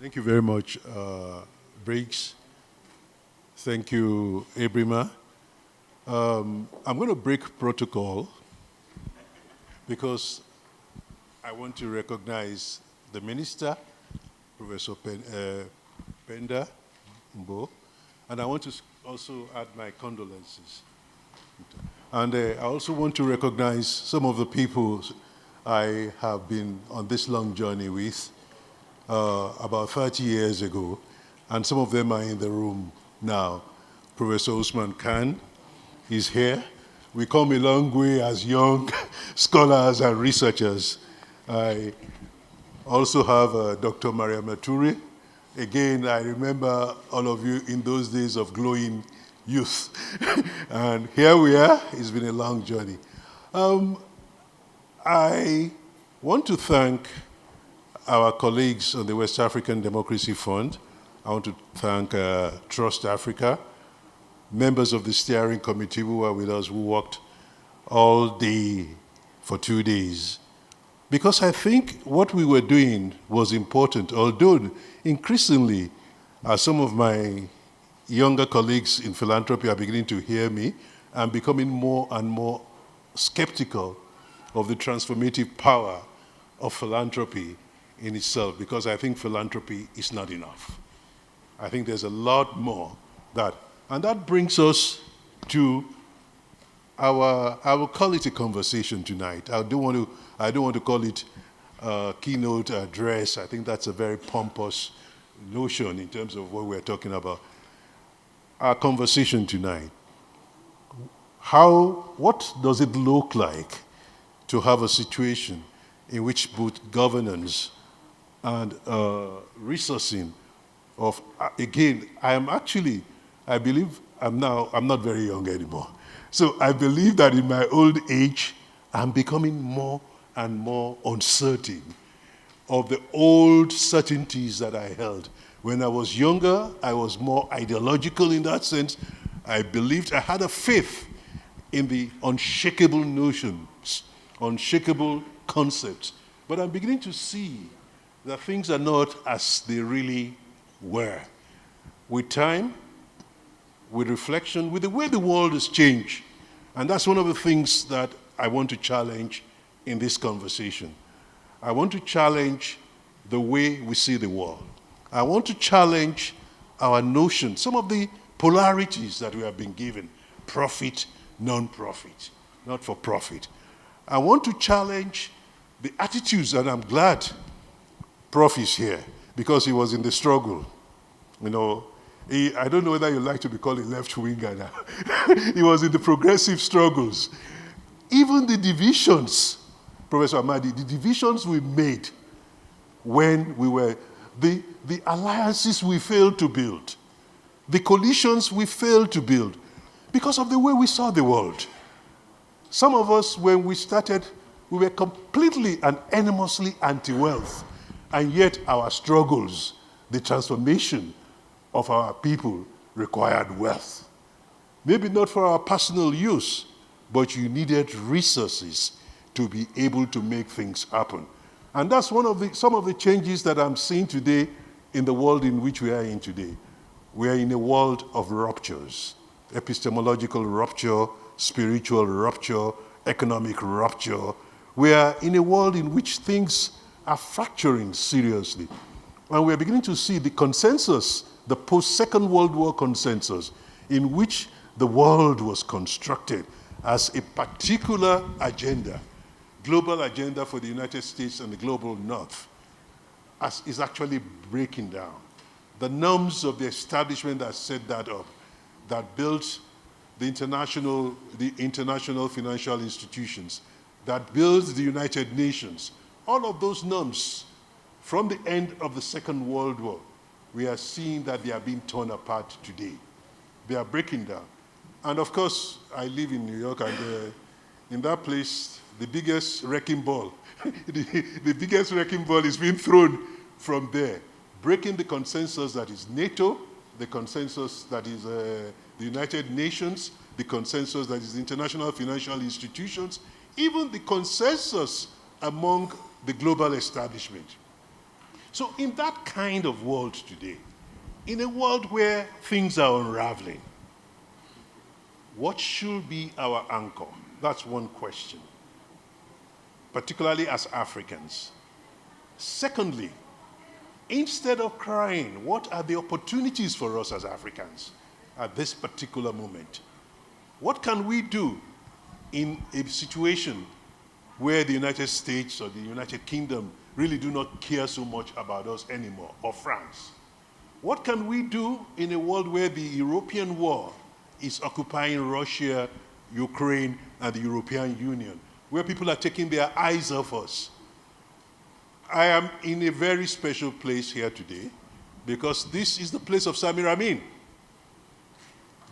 Thank you very much, Briggs. Thank you, Ebrima. I'm going to break protocol because I want to recognize the minister, Professor Penda Mbo, and I want to also add my condolences. And I also want to recognize some of the people I have been on this long journey with about 30 years ago, and some of them are in the room now. Professor Usman Khan is here. We come a long way as young scholars and researchers. I also have Dr. Maria Maturi. Again, I remember all of you in those days of glowing youth. And here we are. It's been a long journey. I want to thank our colleagues on the West African Democracy Fund. I want to thank Trust Africa, members of the steering committee who were with us, who worked all day for 2 days. Because I think what we were doing was important, although increasingly some of my younger colleagues in philanthropy are beginning to hear me and becoming more and more skeptical of the transformative power of philanthropy in itself, because I think philanthropy is not enough. I think there's a lot more that, and that brings us to I will call it a conversation tonight. I don't want to call it a keynote address. I think that's a very pompous notion in terms of what we're talking about. Our conversation tonight. What does it look like to have a situation in which both governance and resourcing of, again, I believe I'm not very young anymore. So I believe that in my old age, I'm becoming more and more uncertain of the old certainties that I held. When I was younger, I was more ideological in that sense. I had a faith in the unshakable notions, unshakable concepts. But I'm beginning to see that things are not as they really were. With time, with reflection, with the way the world has changed. And that's one of the things that I want to challenge in this conversation. I want to challenge the way we see the world. I want to challenge our notion, some of the polarities that we have been given, profit, non-profit, not for profit. I want to challenge the attitudes, and I'm glad Prof is here because he was in the struggle. You know, I don't know whether you like to be called a left-winger now. He was in the progressive struggles. Even the divisions, Professor Amadi, the divisions we made when we were, the alliances we failed to build, the coalitions we failed to build, because of the way we saw the world. Some of us, when we started, we were completely and enormously anti-wealth, and yet our struggles, the transformation of our people required wealth. Maybe not for our personal use, but you needed resources to be able to make things happen. And that's some of the changes that I'm seeing today in the world in which we are in today. We are in a world of ruptures, epistemological rupture, spiritual rupture, economic rupture. We are in a world in which things are fracturing seriously. And we're beginning to see the consensus, the post-Second World War consensus, in which the world was constructed as a particular agenda, global agenda for the United States and the global North, is actually breaking down. The norms of the establishment that set that up, that built the international financial institutions, that built the United Nations, all of those norms from the end of the Second World War, we are seeing that they are being torn apart today. They are breaking down. And of course, I live in New York, and in that place, the biggest wrecking ball, the biggest wrecking ball is being thrown from there, breaking the consensus that is NATO, the consensus that is the United Nations, the consensus that is the international financial institutions, even the consensus among the global establishment. So in that kind of world today, in a world where things are unraveling, what should be our anchor? That's one question, particularly as Africans. Secondly, instead of crying, what are the opportunities for us as Africans at this particular moment? What can we do in a situation where the United States or the United Kingdom really do not care so much about us anymore, or France? What can we do in a world where the European war is occupying Russia, Ukraine, and the European Union, where people are taking their eyes off us? I am in a very special place here today because this is the place of Samir Amin.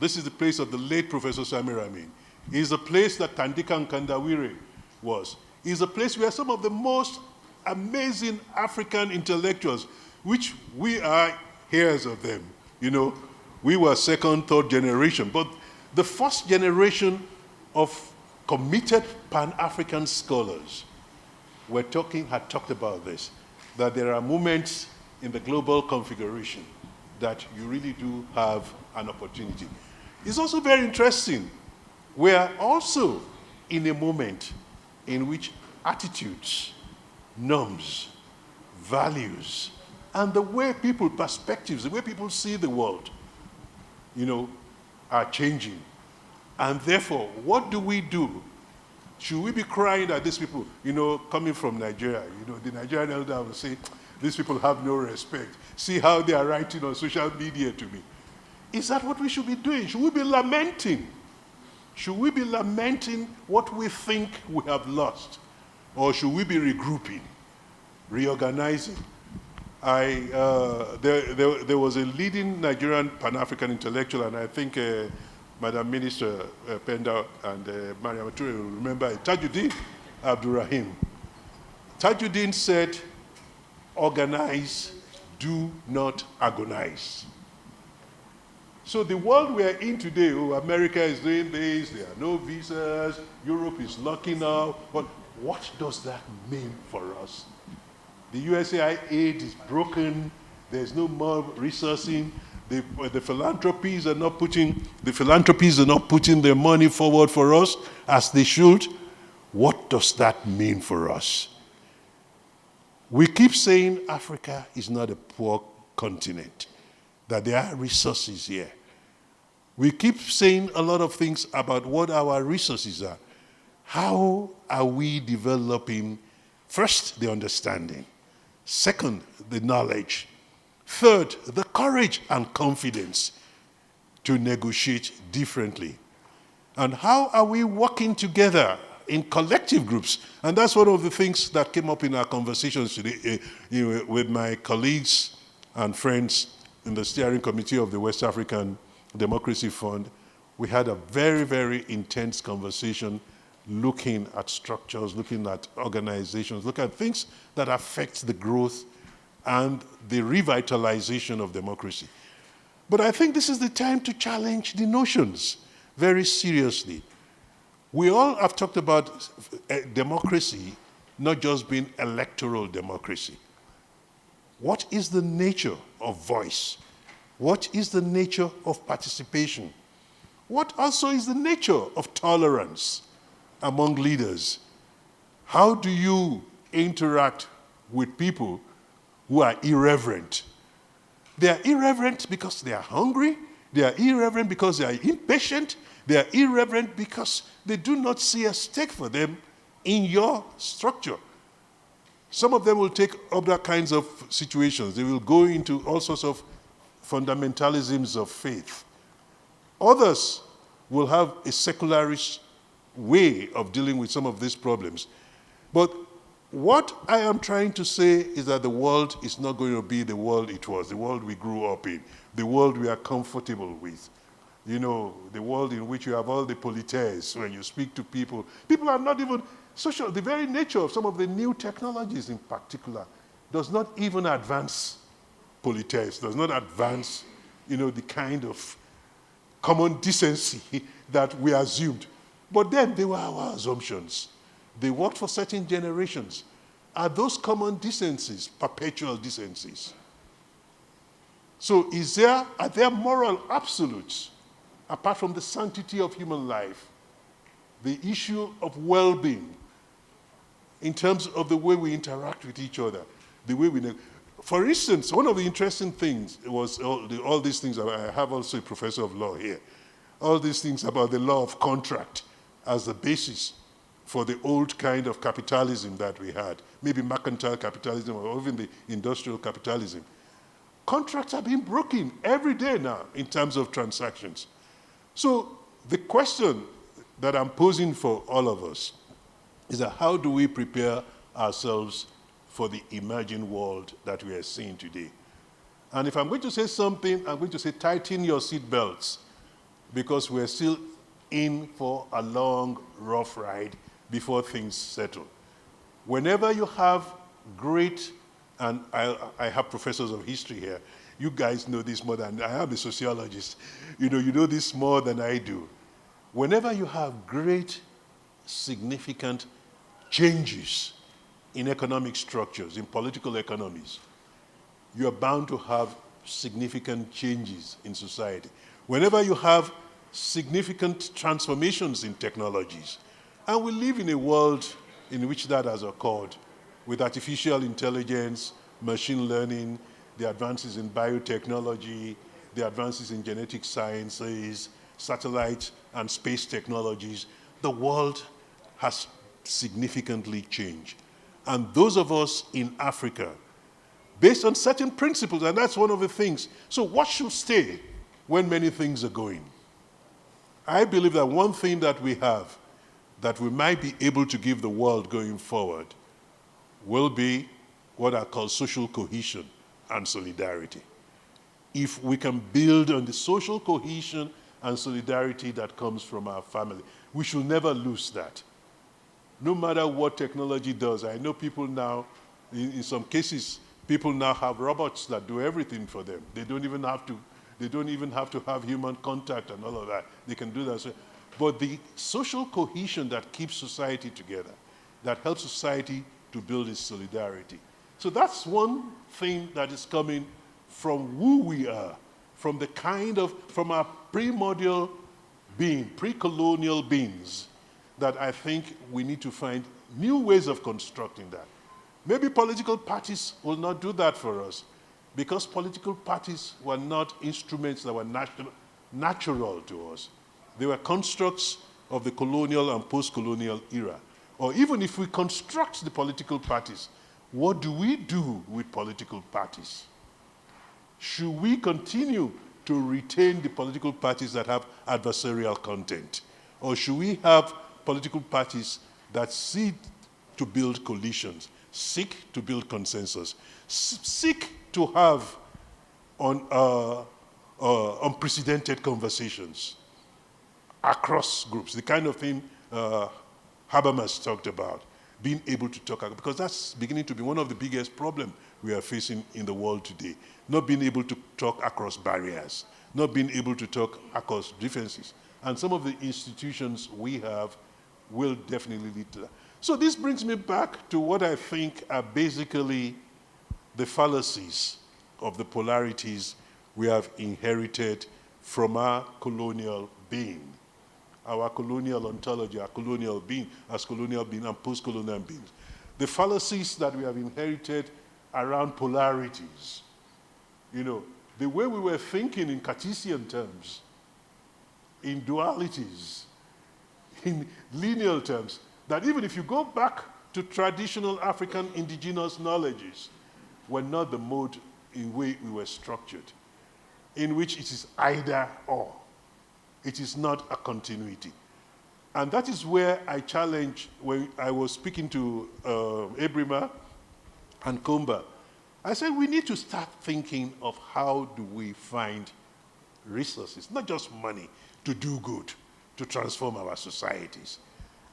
This is the place of the late Professor Samir Amin. It's a place that Tandika Nkandawire was. It's a place where some of the most amazing African intellectuals, which we are heirs of them, you know, we were second, third generation, but the first generation of committed Pan-African scholars had talked about this, that there are moments in the global configuration that you really do have an opportunity. It's also very interesting. We are also in a moment in which attitudes, norms, values, and the way people, perspectives, the way people see the world, you know, are changing. And therefore, what do we do? Should we be crying at these people, you know, coming from Nigeria? You know, the Nigerian elder will say, these people have no respect. See how they are writing on social media to me. Is that what we should be doing? Should we be lamenting? Should we be lamenting what we think we have lost? Or should we be regrouping, reorganizing? There was a leading Nigerian Pan-African intellectual, and I think Madam Minister Penda and Mariam Toure will remember Tajuddin Abdurrahim. Tajuddin said, organize, do not agonize. So the world we are in today, America is doing this, there are no visas, Europe is locking now, but what does that mean for us? The USAID aid is broken, there's no more resourcing, the philanthropies are not putting their money forward for us as they should. What does that mean for us? We keep saying Africa is not a poor continent, that there are resources here. We keep saying a lot of things about what our resources are. How are we developing, first, the understanding, second, the knowledge, third, the courage and confidence to negotiate differently? And how are we working together in collective groups? And that's one of the things that came up in our conversations today with my colleagues and friends in the steering committee of the West African Democracy Fund. We had a very, very intense conversation looking at structures, looking at organizations, looking at things that affect the growth and the revitalization of democracy. But I think this is the time to challenge the notions very seriously. We all have talked about democracy not just being electoral democracy. What is the nature of voice? What is the nature of participation? What also is the nature of tolerance among leaders? How do you interact with people who are irreverent? They are irreverent because they are hungry. They are irreverent because they are impatient. They are irreverent because they do not see a stake for them in your structure. Some of them will take other kinds of situations. They will go into all sorts of fundamentalisms of faith. Others will have a secularist way of dealing with some of these problems. But what I am trying to say is that the world is not going to be the world it was, the world we grew up in, the world we are comfortable with. You know, the world in which you have all the polites, when you speak to people, people are not even social. The very nature of some of the new technologies in particular does not even advance polites, does not advance, you know, the kind of common decency that we assumed. But then they were our assumptions. They worked for certain generations. are those common decencies, perpetual decencies? So are there moral absolutes, apart from the sanctity of human life, the issue of well-being, in terms of the way we interact with each other, the way we... For instance, one of the interesting things was all these things. I have also a professor of law here. All these things about the law of contract as the basis for the old kind of capitalism that we had, maybe mercantile capitalism or even the industrial capitalism. Contracts are being broken every day now in terms of transactions. So the question that I'm posing for all of us is that how do we prepare ourselves for the emerging world that we are seeing today? And if I'm going to say something, I'm going to say tighten your seatbelts, because we're still in for a long, rough ride before things settle. Whenever you have great, and I have professors of history here, you guys know this more than, I am a sociologist, you know this more than I do. Whenever you have great, significant changes in economic structures, in political economies, you are bound to have significant changes in society. Whenever you have significant transformations in technologies, and we live in a world in which that has occurred, with artificial intelligence, machine learning, the advances in biotechnology, the advances in genetic sciences, satellite and space technologies, the world has significantly changed. And those of us in Africa, based on certain principles, and that's one of the things. So what should stay when many things are going? I believe that one thing that we have that we might be able to give the world going forward will be what I call social cohesion and solidarity. If we can build on the social cohesion and solidarity that comes from our family, we should never lose that. No matter what technology does, I know people now, in some cases, people now have robots that do everything for them. They don't even have to have human contact and all of that. They can do that. So, but the social cohesion that keeps society together, that helps society to build its solidarity. So that's one thing that is coming from who we are, from our primordial being, pre-colonial beings, that I think we need to find new ways of constructing that. Maybe political parties will not do that for us, because political parties were not instruments that were natural to us. They were constructs of the colonial and post-colonial era. Or even if we construct the political parties, what do we do with political parties? Should we continue to retain the political parties that have adversarial content? Or should we have political parties that seek to build coalitions, seek to build consensus, seek to have unprecedented conversations across groups, the kind of thing Habermas talked about, being able to talk, because that's beginning to be one of the biggest problems we are facing in the world today, not being able to talk across barriers, not being able to talk across differences. And some of the institutions we have will definitely lead to that. So this brings me back to what I think are basically the fallacies of the polarities we have inherited from our colonial being, our colonial ontology, our colonial being, as colonial being and post-colonial beings. The fallacies that we have inherited around polarities. The way we were thinking in Cartesian terms, in dualities, in linear terms, that even if you go back to traditional African indigenous knowledges, were not the mode in which we were structured, in which it is either or. It is not a continuity. And that is where I challenge, when I was speaking to Ebrima and Kumba, I said we need to start thinking of how do we find resources, not just money, to do good, to transform our societies.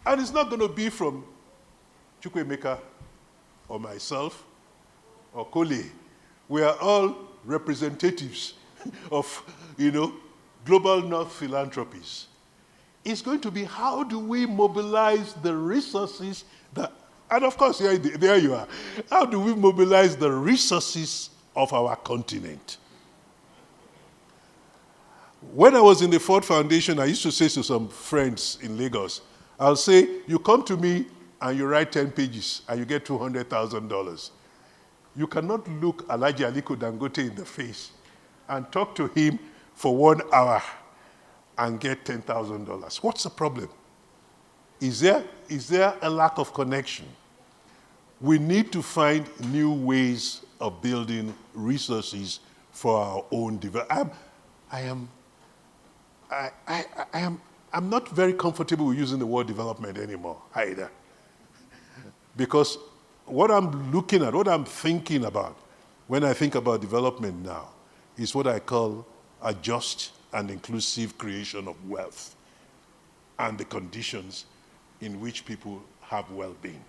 And it's not going to be from Chukwuemeka or myself or Kole. We are all representatives of, global North philanthropies. It's going to be how do we mobilize the resources that And of course, there you are. How do we mobilize the resources of our continent? When I was in the Ford Foundation, I used to say to some friends in Lagos, I'll say, you come to me and you write 10 pages and you get $200,000. You cannot look Alhaji Aliko Dangote in the face and talk to him for 1 hour and get $10,000. What's the problem? Is there a lack of connection? We need to find new ways of building resources for our own development. I'm not very comfortable with using the word development anymore either. Because what I'm looking at, what I'm thinking about when I think about development now is what I call a just and inclusive creation of wealth and the conditions in which people have well-being.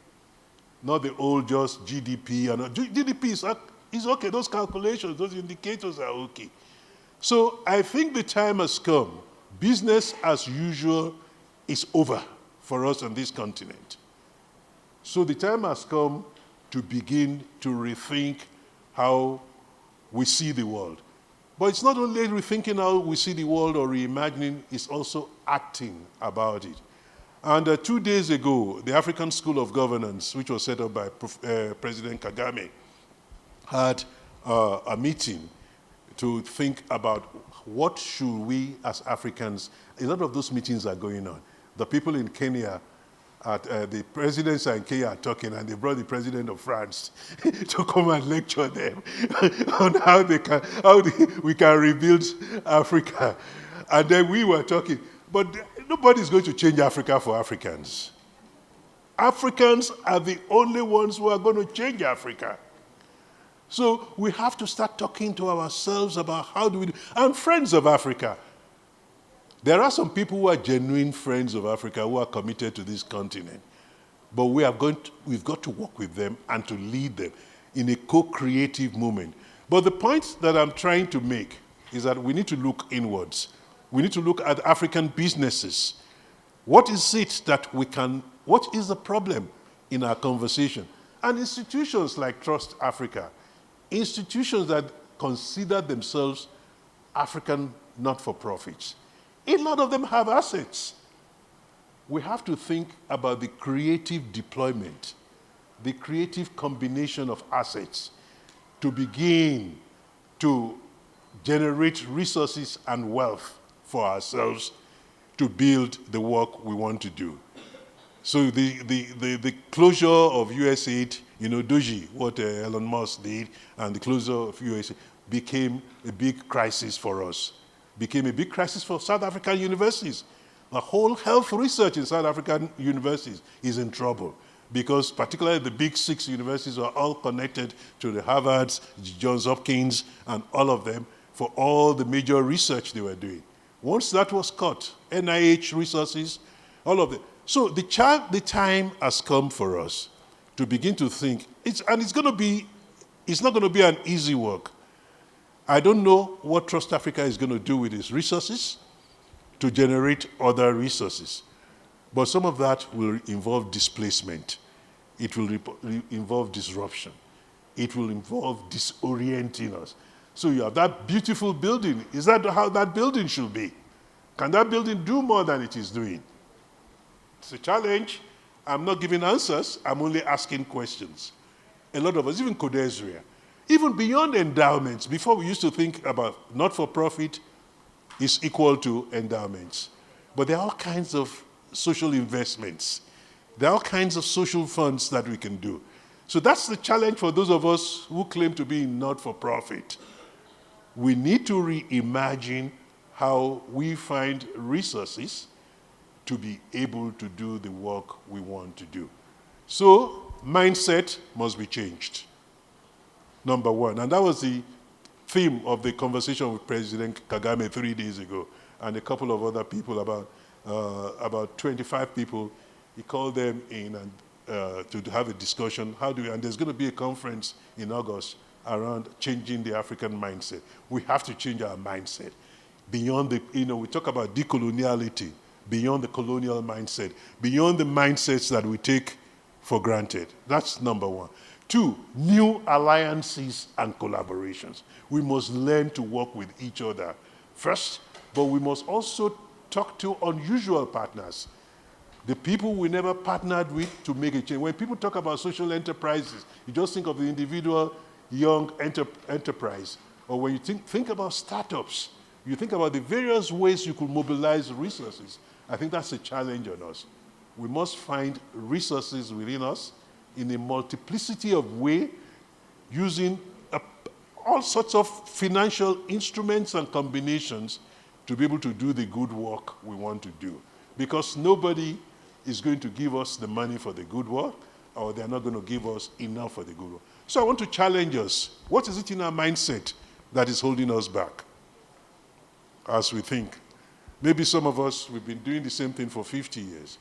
Not the old just GDP. GDP is okay, those calculations, those indicators are okay. So I think the time has come. Business as usual is over for us on this continent. So the time has come to begin to rethink how we see the world. But it's not only rethinking how we see the world or reimagining, it's also acting about it. And 2 days ago, the African School of Governance, which was set up by President Kagame, had a meeting to think about what should we as Africans, a lot of those meetings are going on. The people in Kenya, the presidents in Kenya are talking, and they brought the president of France to come and lecture them on how we can rebuild Africa. And then we were talking, but nobody's going to change Africa for Africans. Africans are the only ones who are going to change Africa. So we have to start talking to ourselves about how do we do. And friends of Africa. There are some people who are genuine friends of Africa who are committed to this continent. But we've got to work with them and to lead them in a co-creative movement. But the point that I'm trying to make is that we need to look inwards. We need to look at African businesses. What is it that what is the problem in our conversation? And institutions like Trust Africa, institutions that consider themselves African not-for-profits, a lot of them have assets. We have to think about the creative deployment, the creative combination of assets to begin to generate resources and wealth for ourselves to build the work we want to do. So the closure of USAID, Doji, what Elon Musk did, and the closure of USAID became a big crisis for us. Became a big crisis for South African universities. The whole health research in South African universities is in trouble because particularly the big 6 universities are all connected to the Harvards, Johns Hopkins, and all of them for all the major research they were doing. Once that was cut, NIH resources, all of them. So the time has come for us to begin to think, it's not going to be an easy work. I don't know what Trust Africa is going to do with its resources to generate other resources. But some of that will involve displacement. It will involve disruption. It will involve disorienting us. So you have that beautiful building. Is that how that building should be? Can that building do more than it is doing? It's a challenge. I'm not giving answers. I'm only asking questions. A lot of us, even Kodesria, even beyond endowments, before we used to think about not-for-profit is equal to endowments. But there are all kinds of social investments. There are all kinds of social funds that we can do. So that's the challenge for those of us who claim to be not-for-profit. We need to reimagine how we find resources to be able to do the work we want to do. So mindset must be changed, number one. And that was the theme of the conversation with President Kagame 3 days ago, and a couple of other people, about 25 people. He called them in and to have a discussion. And there's going to be a conference in August around changing the African mindset. We have to change our mindset. Beyond we talk about decoloniality, beyond the colonial mindset, beyond the mindsets that we take for granted. That's number one. Two, new alliances and collaborations. We must learn to work with each other first, but we must also talk to unusual partners, the people we never partnered with to make a change. When people talk about social enterprises, you just think of the individual young enterprise. Or when you think about startups, you think about the various ways you could mobilize resources. I think that's a challenge on us. We must find resources within us in a multiplicity of ways, using all sorts of financial instruments and combinations to be able to do the good work we want to do. Because nobody is going to give us the money for the good work, or they're not going to give us enough for the good work. So I want to challenge us. What is it in our mindset that is holding us back as we think? Maybe some of us, we've been doing the same thing for 50 years.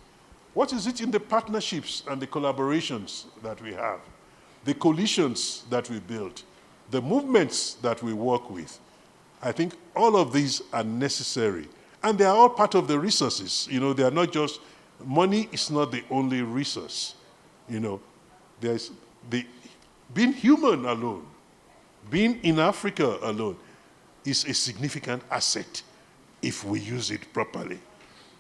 What is it in the partnerships and the collaborations that we have, the coalitions that we build, the movements that we work with? I think all of these are necessary. And they are all part of the resources. You know, they are not just, money is not the only resource. You know, there's being human alone, being in Africa alone is a significant asset if we use it properly,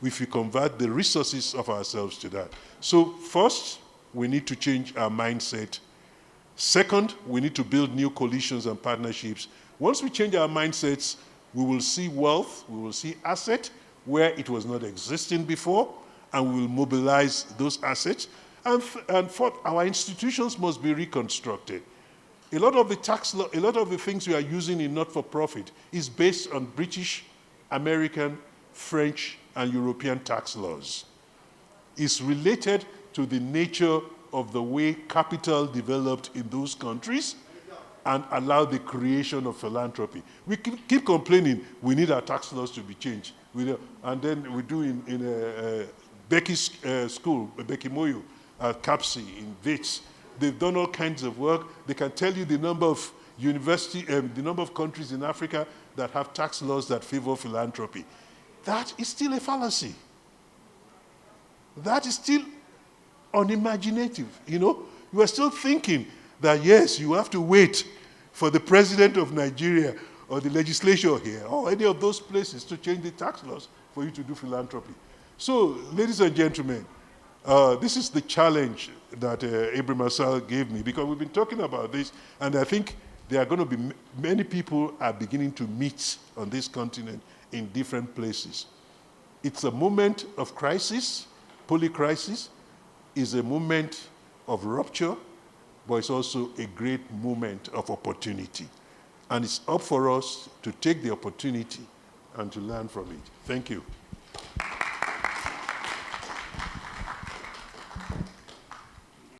if we convert the resources of ourselves to that. So first, we need to change our mindset. Second, we need to build new coalitions and partnerships. Once we change our mindsets, we will see wealth, we will see asset where it was not existing before, and we will mobilize those assets. And fourth, our institutions must be reconstructed. A lot of the tax law, a lot of the things we are using in not-for-profit is based on British, American, French, and European tax laws. It's related to the nature of the way capital developed in those countries and allowed the creation of philanthropy. We keep complaining we need our tax laws to be changed. And then we do in Becky's school, Becky Moyo, CAPSI, in Wits. They've done all kinds of work. They can tell you the number of the number of countries in Africa that have tax laws that favor philanthropy. That is still a fallacy. That is still unimaginative, you know? You are still thinking that, yes, you have to wait for the president of Nigeria or the legislature here or any of those places to change the tax laws for you to do philanthropy. So, ladies and gentlemen, this is the challenge that Ibrahim Assal gave me, because we've been talking about this, and I think there are going to be many people are beginning to meet on this continent in different places. It's a moment of crisis. Polycrisis is a moment of rupture, but it's also a great moment of opportunity. And it's up for us to take the opportunity and to learn from it. Thank you.